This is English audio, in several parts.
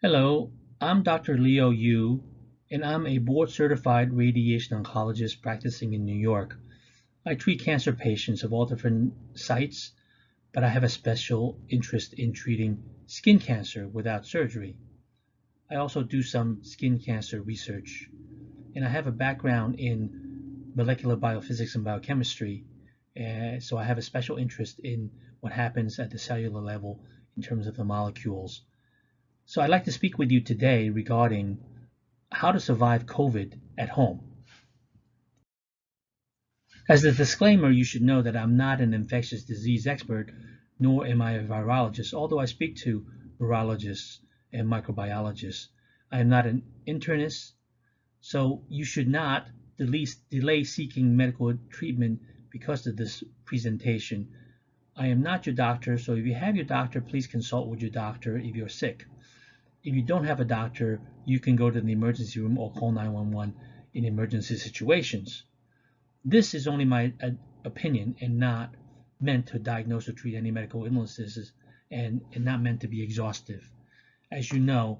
Hello, I'm Dr. Leo Yu, and I'm a board-certified radiation oncologist practicing in New York. I treat cancer patients of all different sites, but I have a special interest in treating skin cancer without surgery. I also do some skin cancer research, and I have a background in molecular biophysics and biochemistry, so I have a special interest in what happens at the cellular level in terms of the molecules. So I'd like to speak with you today regarding how to survive COVID at home. As a disclaimer, you should know that I'm not an infectious disease expert, nor am I a virologist, although I speak to virologists and microbiologists. I am not an internist, so you should not delay seeking medical treatment because of this presentation. I am not your doctor, so if you have your doctor, please consult with your doctor if you're sick. If you don't have a doctor, you can go to the emergency room or call 911 in emergency situations. This is only my opinion and not meant to diagnose or treat any medical illnesses and not meant to be exhaustive. As you know,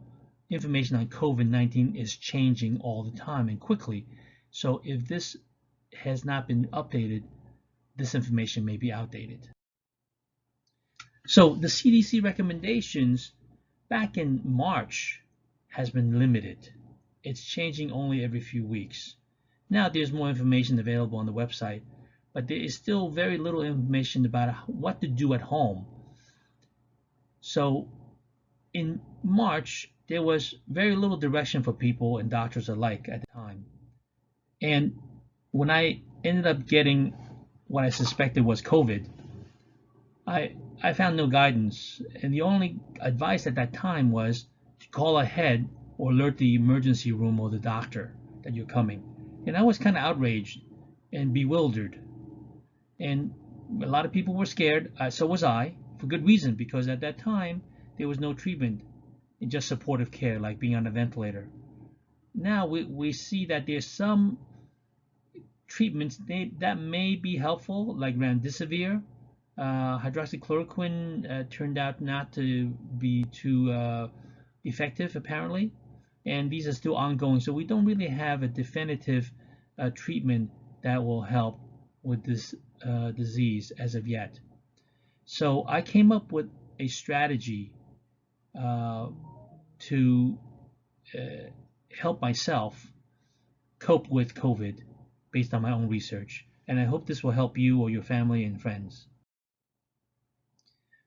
information on COVID-19 is changing all the time and quickly. So if this has not been updated, this information may be outdated. So the CDC recommendations back in March has been limited. It's changing only every few weeks. Now there's more information available on the website, but there is still very little information about what to do at home. So in March, there was very little direction for people and doctors alike at the time. And when I ended up getting what I suspected was COVID, I found no guidance, and the only advice at that time was to call ahead or alert the emergency room or the doctor that you're coming. And I was kind of outraged and bewildered, and a lot of people were scared. So was I, for good reason, because at that time there was no treatment and just supportive care like being on a ventilator. Now we see that there's some treatments that may be helpful, like remdesivir. Hydroxychloroquine turned out not to be too effective, apparently, and these are still ongoing. So we don't really have a definitive treatment that will help with this disease as of yet. So I came up with a strategy to help myself cope with COVID based on my own research. And I hope this will help you or your family and friends.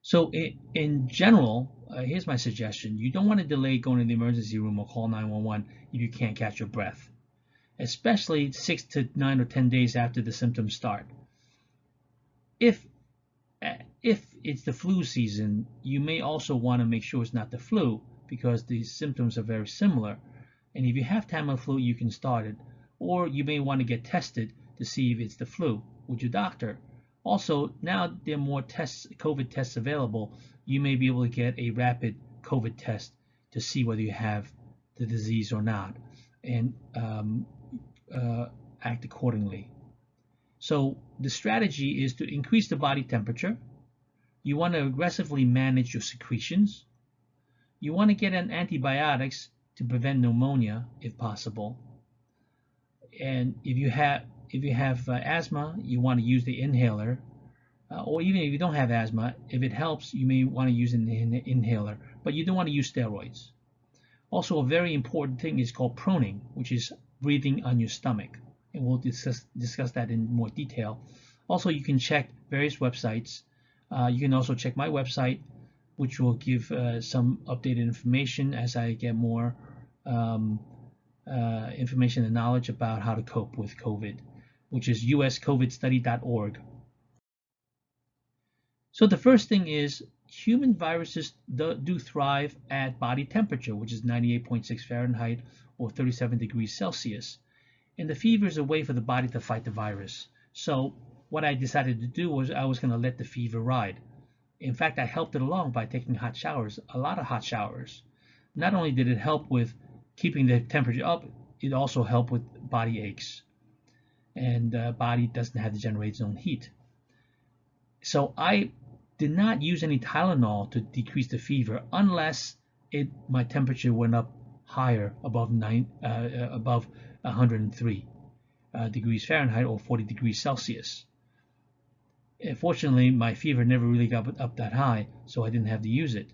So in general, here's my suggestion. You don't want to delay going to the emergency room or call 911 if you can't catch your breath, especially 6 to 9 or 10 days after the symptoms start. If it's the flu season, you may also want to make sure it's not the flu because the symptoms are very similar. And if you have Tamiflu, you can start it. Or you may want to get tested to see if it's the flu with your doctor. Also, now there are more tests, COVID tests available. You may be able to get a rapid COVID test to see whether you have the disease or not, and act accordingly. So the strategy is to increase the body temperature. You want to aggressively manage your secretions. You want to get on antibiotics to prevent pneumonia if possible. And if you have asthma, you want to use the inhaler, or even if you don't have asthma, if it helps, you may want to use an inhaler, but you don't want to use steroids. Also, a very important thing is called proning, which is breathing on your stomach, and we'll discuss that in more detail. Also, you can check various websites. You can also check my website, which will give some updated information as I get more information and knowledge about how to cope with COVID, which is uscovidstudy.org. So the first thing is human viruses do thrive at body temperature, which is 98.6 Fahrenheit or 37 degrees Celsius. And the fever is a way for the body to fight the virus. So what I decided to do was I was going to let the fever ride. In fact, I helped it along by taking hot showers, a lot of hot showers. Not only did it help with keeping the temperature up, it also helped with body aches. And the body doesn't have to generate its own heat. So I did not use any Tylenol to decrease the fever unless my temperature went up higher above 103 degrees Fahrenheit or 40 degrees Celsius. Fortunately, my fever never really got up that high, so I didn't have to use it.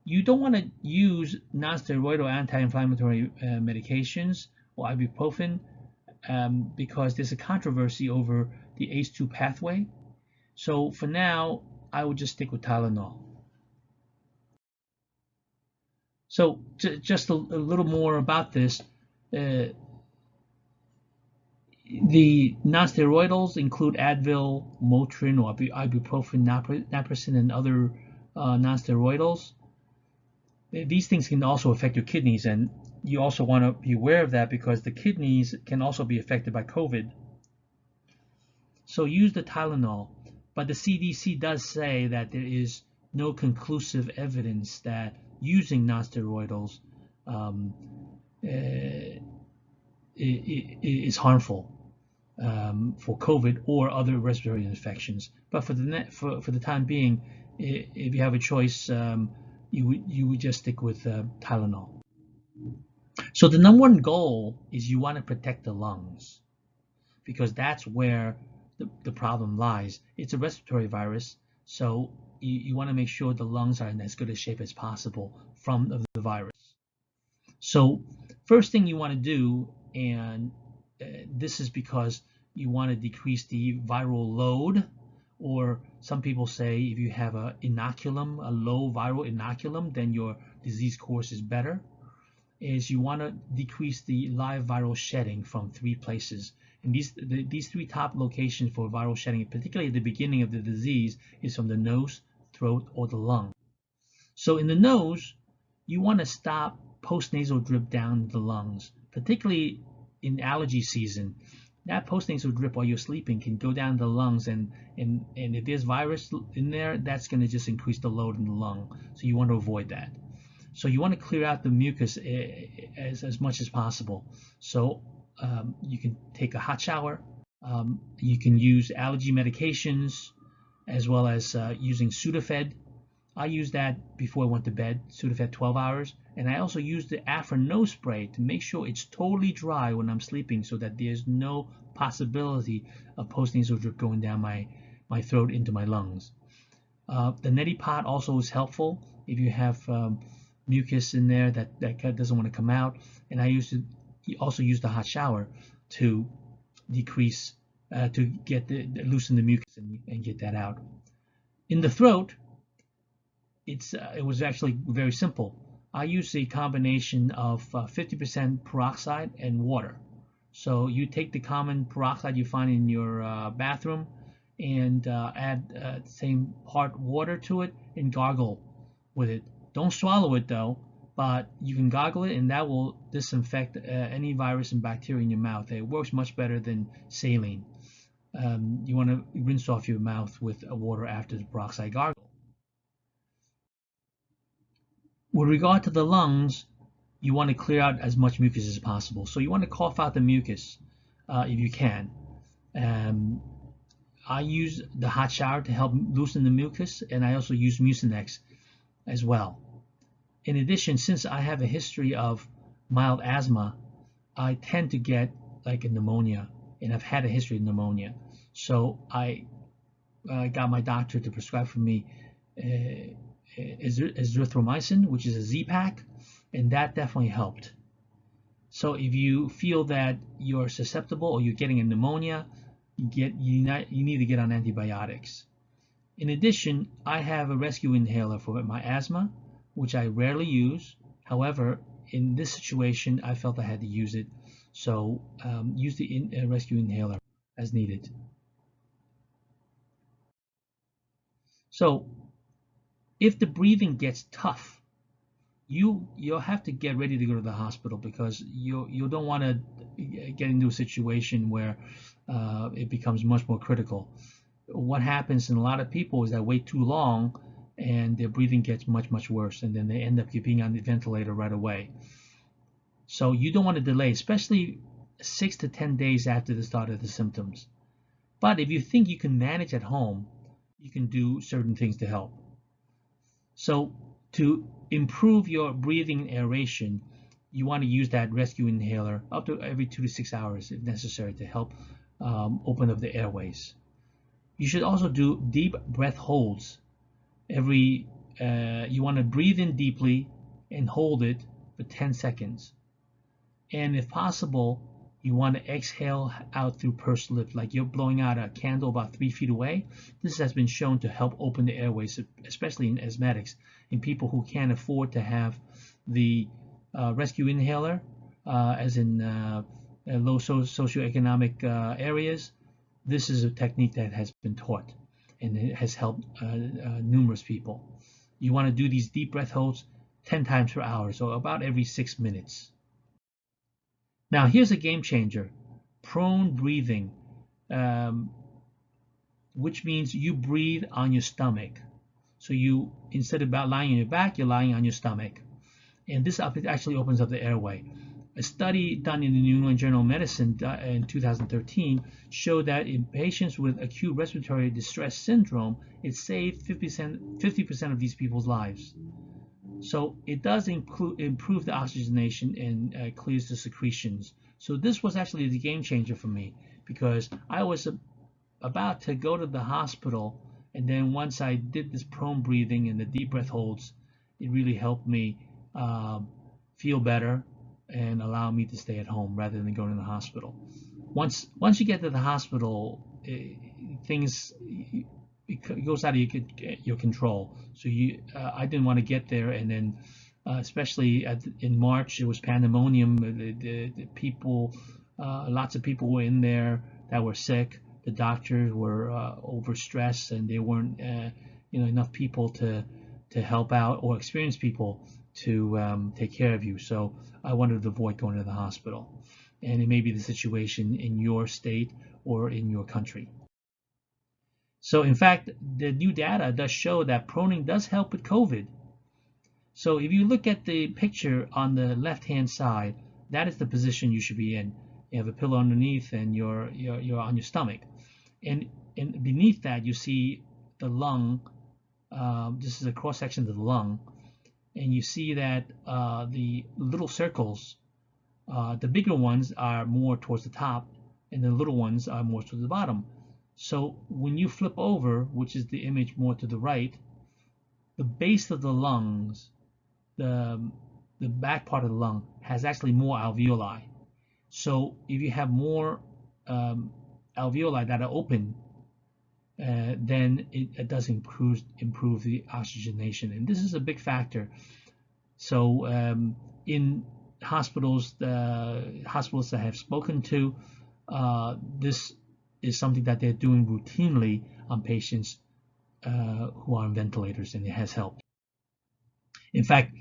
You don't want to use non-steroidal anti-inflammatory medications or ibuprofen because there's a controversy over the ACE2 pathway. So for now, I would just stick with Tylenol. So just a little more about this. The non-steroidals include Advil, Motrin, or ibuprofen, naproxen, and other non-steroidals. These things can also affect your kidneys, and you also want to be aware of that because the kidneys can also be affected by COVID. So use the Tylenol, but the CDC does say that there is no conclusive evidence that using non-steroidals is harmful for COVID or other respiratory infections. But for the time being, if you have a choice, you would just stick with Tylenol. So the number one goal is you want to protect the lungs because that's where the problem lies. It's a respiratory virus, so you want to make sure the lungs are in as good a shape as possible from the virus. So first thing you want to do, and this is because you want to decrease the viral load, or some people say if you have a inoculum, a low viral inoculum, then your disease course is better, is you want to decrease the live viral shedding from 3 places. And these 3 top locations for viral shedding, particularly at the beginning of the disease, is from the nose, throat, or the lung. So in the nose, you want to stop postnasal drip down the lungs, particularly in allergy season. That postnasal drip while you're sleeping can go down the lungs, and if there's virus in there, that's going to just increase the load in the lung. So you want to avoid that. So you want to clear out the mucus as much as possible. So you can take a hot shower. You can use allergy medications, as well as using Sudafed. I use that before I went to bed, Sudafed 12 hours. And I also use the Afrin nose spray to make sure it's totally dry when I'm sleeping so that there's no possibility of postnasal drip going down my throat into my lungs. The neti pot also is helpful if you have mucus in there that doesn't want to come out. And I also use the hot shower to decrease, to loosen the mucus and get that out. In the throat, it was actually very simple. I use a combination of 50% peroxide and water. So you take the common peroxide you find in your bathroom and add the same part water to it and gargle with it. Don't swallow it though, but you can gargle it and that will disinfect any virus and bacteria in your mouth. It works much better than saline. You want to rinse off your mouth with water after the peroxide gargle. With regard to the lungs, you want to clear out as much mucus as possible. So you want to cough out the mucus if you can. I use the hot shower to help loosen the mucus, and I also use Mucinex as well. In addition, since I have a history of mild asthma, I tend to get like a pneumonia, and I've had a history of pneumonia. So I got my doctor to prescribe for me azithromycin, which is a Z-Pak, and that definitely helped. So if you feel that you're susceptible or you're getting a pneumonia, you need to get on antibiotics. In addition, I have a rescue inhaler for my asthma, which I rarely use. However, in this situation, I felt I had to use it, so use the rescue inhaler as needed. So if the breathing gets tough, you'll have to get ready to go to the hospital because you don't want to get into a situation where it becomes much more critical. What happens in a lot of people is they wait too long and their breathing gets much worse, and then they end up being on the ventilator right away. So you don't want to delay, especially 6 to 10 days after the start of the symptoms. But if you think you can manage at home, you can do certain things to help. So To improve your breathing and aeration, you want to use that rescue inhaler up to every 2 to 6 hours if necessary to help open up the airways. You should also do deep breath holds. You want to breathe in deeply and hold it for 10 seconds. And if possible, you want to exhale out through pursed lips, like you're blowing out a candle about 3 feet away. This has been shown to help open the airways, especially in asthmatics, in people who can't afford to have the rescue inhaler, as in low socioeconomic areas. This is a technique that has been taught, and it has helped numerous people. You want to do these deep breath holds 10 times per hour, so about every 6 minutes. Now here's a game changer, prone breathing, which means you breathe on your stomach. So you, instead of lying on your back, you're lying on your stomach. And this actually opens up the airway. A study done in the New England Journal of Medicine in 2013 showed that in patients with acute respiratory distress syndrome, it saved 50% of these people's lives. So it does improve the oxygenation and clears the secretions. So this was actually the game changer for me, because I was about to go to the hospital, and then once I did this prone breathing and the deep breath holds, it really helped me feel better and allow me to stay at home rather than going to the hospital. Once you get to the hospital, it goes out of your control. So I didn't want to get there, and then especially in March, it was pandemonium. The people, lots of people were in there that were sick. The doctors were overstressed, and there weren't enough people to help out, or experienced people to take care of you. So I wanted to avoid going to the hospital. And it may be the situation in your state or in your country. So in fact, the new data does show that proning does help with COVID. So if you look at the picture on the left-hand side, that is the position you should be in. You have a pillow underneath, and you're on your stomach. And beneath that, you see the lung. This is a cross-section of the lung. And you see that the little circles, the bigger ones are more towards the top, and the little ones are more towards the bottom. So when you flip over, which is the image more to the right, the base of the lungs, the back part of the lung, has actually more alveoli. So if you have more alveoli that are open, then it does improve the oxygenation, and this is a big factor. So in hospitals, the hospitals that I have spoken to, this is something that they're doing routinely on patients who are on ventilators, and it has helped. In fact,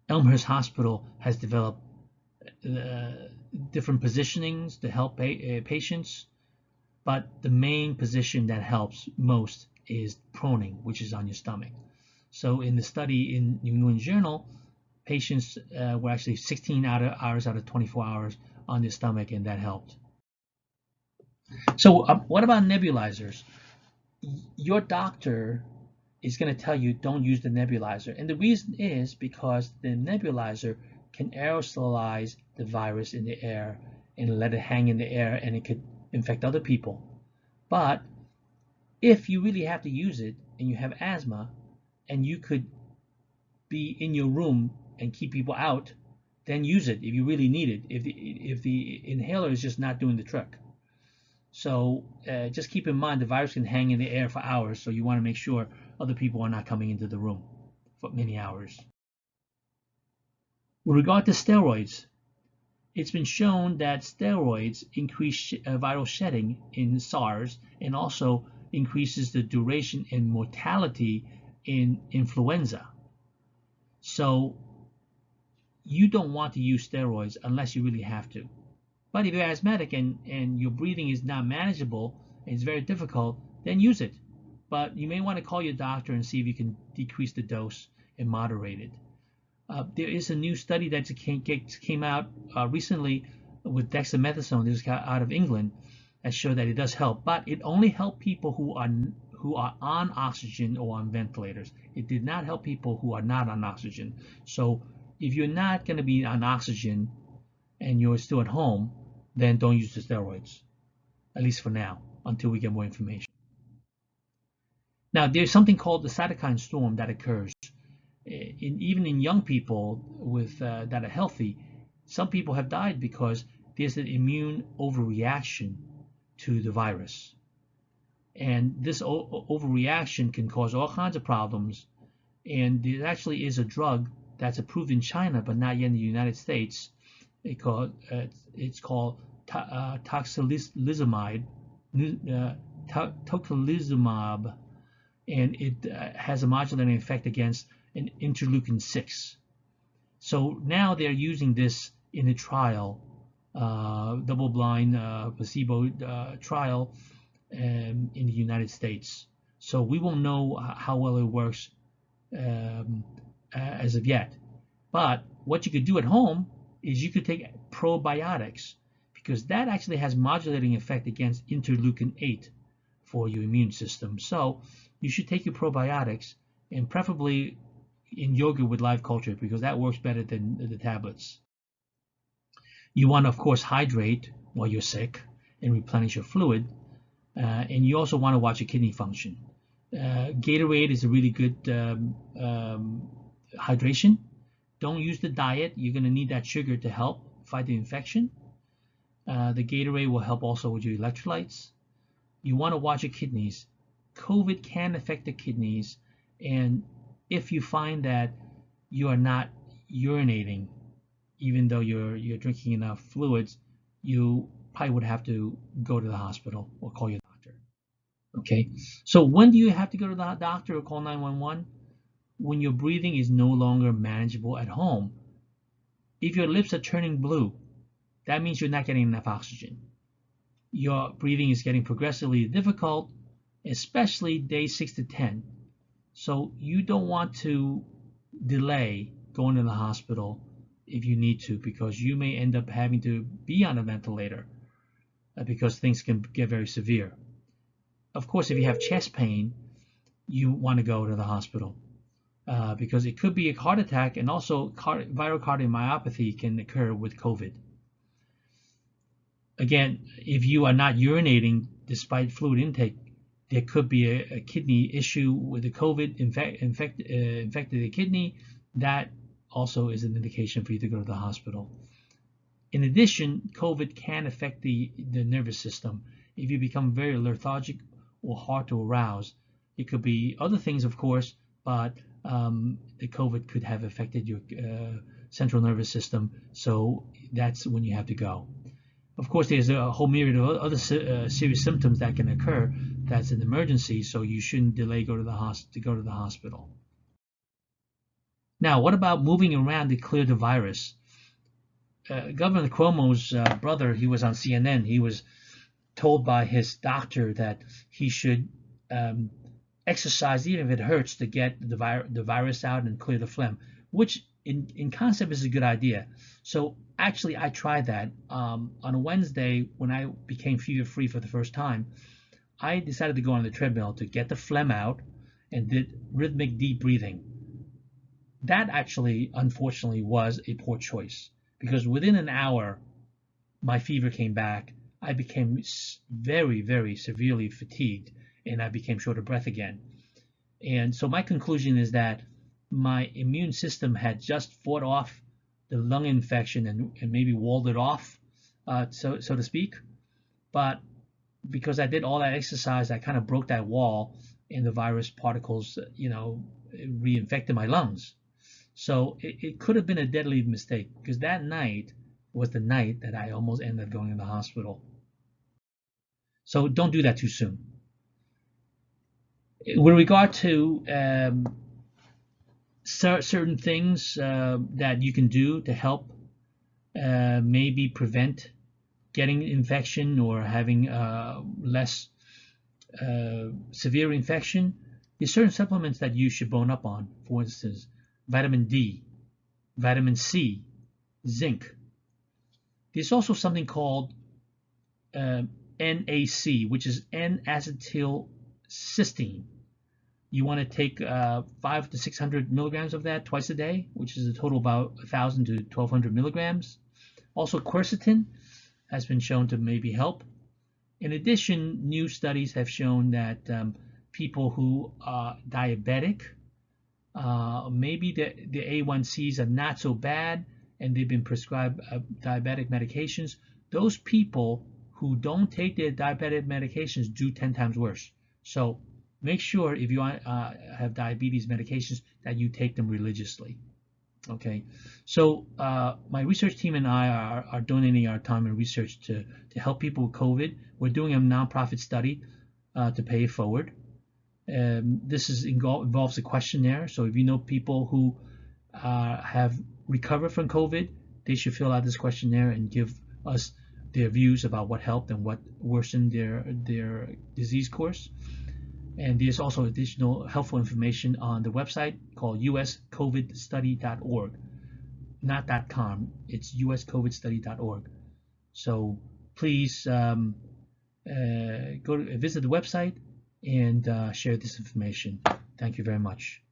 Elmhurst Hospital has developed different positionings to help patients, but the main position that helps most is proning, which is on your stomach. So in the study in New England Journal, patients were actually 16 hours out of 24 hours on their stomach, and that helped. So what about nebulizers? Your doctor is going to tell you don't use the nebulizer, and the reason is because the nebulizer can aerosolize the virus in the air and let it hang in the air, and it could infect other people. But if you really have to use it and you have asthma, and you could be in your room and keep people out, then use it if you really need it, if the inhaler is just not doing the trick. So just keep in mind the virus can hang in the air for hours, so you want to make sure other people are not coming into the room for many hours. With regard to steroids, it's been shown that steroids increase viral shedding in SARS, and also increases the duration and mortality in influenza. So you don't want to use steroids unless you really have to. But if you're asthmatic and your breathing is not manageable and it's very difficult, then use it. But you may want to call your doctor and see if you can decrease the dose and moderate it. There is a new study that came out recently with dexamethasone. This got out of England, that showed that it does help, but it only helped people who are on oxygen or on ventilators. It did not help people who are not on oxygen. So if you're not going to be on oxygen and you're still at home, then don't use the steroids, at least for now, until we get more information. Now, there's something called the cytokine storm that occurs. Even in young people that are healthy, some people have died because there's an immune overreaction to the virus. And this overreaction can cause all kinds of problems. And there actually is a drug that's approved in China, but not yet in the United States. It's called tocilizumab, and it has a modulating effect against an interleukin-6. So now they're using this in a trial, double-blind placebo trial in the United States. So we won't know how well it works as of yet. But what you could do at home is you could take probiotics, because that actually has modulating effect against interleukin-8 for your immune system. So you should take your probiotics, and preferably in yogurt with live culture, because that works better than the tablets. You want to, of course, hydrate while you're sick and replenish your fluid. And you also want to watch your kidney function. Gatorade is a really good hydration. Don't use the diet. You're going to need that sugar to help fight the infection. The Gatorade will help also with your electrolytes. You want to watch your kidneys. COVID can affect the kidneys, and if you find that you are not urinating, even though you're drinking enough fluids, you probably would have to go to the hospital or call your doctor. Okay, so when do you have to go to the doctor or call 911? When your breathing is no longer manageable at home. If your lips are turning blue, that means you're not getting enough oxygen. Your breathing is getting progressively difficult, especially days 6 to 10. So you don't want to delay going to the hospital if you need to, because you may end up having to be on a ventilator because things can get very severe. Of course, if you have chest pain, you want to go to the hospital because it could be a heart attack, and also viral cardiomyopathy can occur with COVID. Again, if you are not urinating despite fluid intake, there could be a kidney issue with the COVID infected the kidney. That also is an indication for you to go to the hospital. In addition, COVID can affect the nervous system. If you become very lethargic or hard to arouse, it could be other things, of course, but the COVID could have affected your central nervous system. So that's when you have to go. Of course, there's a whole myriad of other serious symptoms that can occur. That's an emergency, so you shouldn't delay go to the hospital. Now, what about moving around to clear the virus? Governor Cuomo's brother, he was on CNN. He was told by his doctor that he should exercise, even if it hurts, to get the virus out and clear the phlegm, which in concept is a good idea. So actually, I tried that. On a Wednesday, when I became fever-free for the first time, I decided to go on the treadmill to get the phlegm out and did rhythmic deep breathing. That actually, unfortunately, was a poor choice, because within an hour, my fever came back. I became very, very severely fatigued, and I became short of breath again. And so my conclusion is that my immune system had just fought off the lung infection and maybe walled it off, so to speak. But because I did all that exercise, I kind of broke that wall, and the virus particles, reinfected my lungs. So it could have been a deadly mistake, because that night was the night that I almost ended up going to the hospital. So don't do that too soon. With regard to certain things that you can do to help maybe prevent getting infection or having less severe infection, there's certain supplements that you should bone up on. For instance, vitamin D, vitamin C, zinc. There's also something called NAC, which is N-acetyl cysteine. You want to take 500 to 600 milligrams of that twice a day, which is a total about 1,000 to 1,200 milligrams. Also, quercetin has been shown to maybe help. In addition, new studies have shown that people who are diabetic, maybe the A1Cs are not so bad and they've been prescribed diabetic medications. Those people who don't take their diabetic medications do 10 times worse. So make sure if you have diabetes medications that you take them religiously. Okay, so my research team and I are donating our time and research to help people with COVID. We're doing a nonprofit study to pay it forward. This involves a questionnaire. So if you know people who have recovered from COVID, they should fill out this questionnaire and give us their views about what helped and what worsened their disease course. And there's also additional helpful information on the website called uscovidstudy.org, not .com. It's uscovidstudy.org. So please go visit the website and share this information. Thank you very much.